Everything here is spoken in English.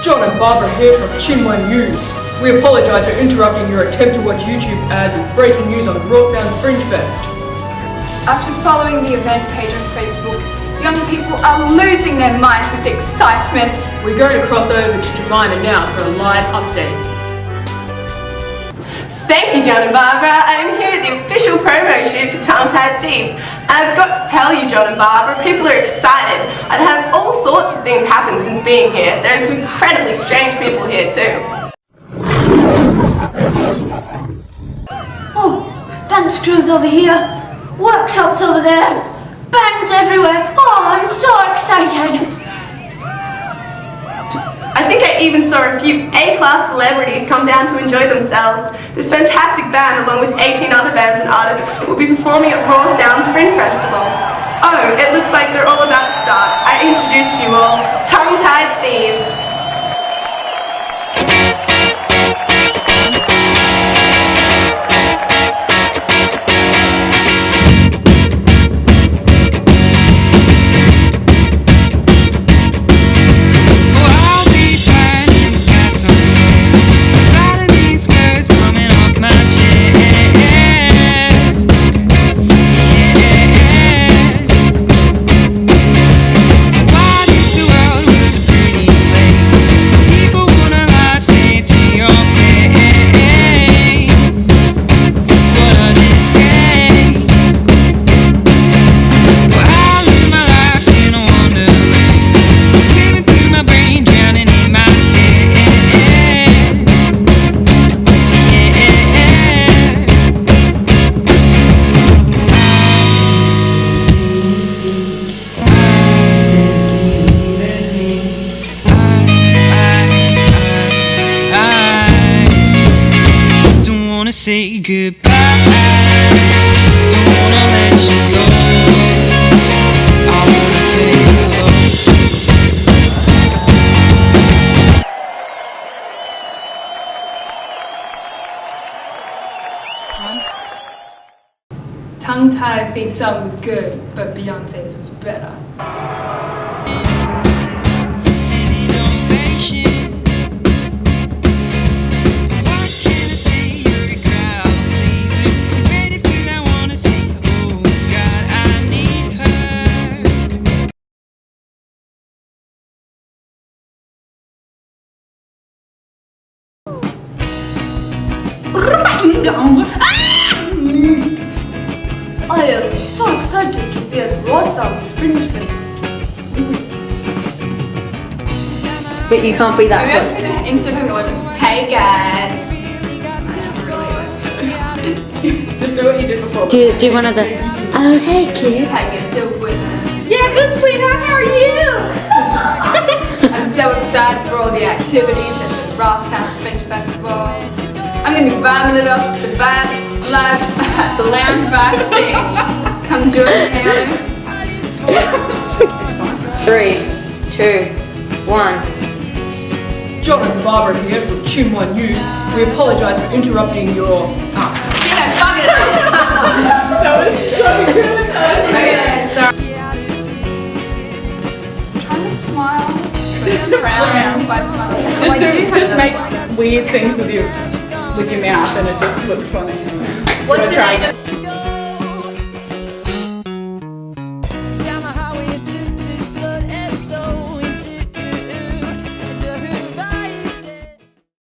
John and Barbara here from Chinwan News. We apologise for interrupting your attempt to watch YouTube ads with breaking news on Raw Sounds Fringe Fest. After following the event page on Facebook, young people are losing their minds with excitement. We're going to cross over to Jemima now for a live update. Thank you, John and Barbara. I'm here at the official promo shoot for Tongue-Tied Thieves. And I've got to tell you, John and Barbara, people are excited. I've had all sorts of things happen since being here. There's some incredibly strange people here too. Oh, dance crews over here, workshops over there, bands everywhere. Oh, I'm so excited. I think I even saw a few A-class celebrities come down to enjoy themselves. This fantastic band, along with 18 other bands and artists, will be performing at Raw Sounds Fringe Festival. Oh, it looks like they're all about to start. I introduce you all, Tongue-Tied Thieves. Say goodbye, don't wanna let you go. I wanna say hello. Tongue-Tied Thieves song was good, but Beyonce's was better. Standing ovation. I am so excited to be at Raw Sounds Fringe Fest. But you can't be that close. Hey guys. Just do what you did before. Do one of the, oh hey kid. How you doing? Yeah, good sweetheart, how are you? I'm so excited for all the activities at the Raw Sounds Fringe Festival. I'm gonna be vibing it up with the vibes live at the lounge backstage. Come join me, Haley. 3, 2, 1. John and Barbara here from Chinwan News. We apologise for interrupting your... Fuck it. That was so good. Okay, sorry. I'm trying to smile. Frown, quite smiling. Just make weird things with your mouth and it just looks funny. What's the name of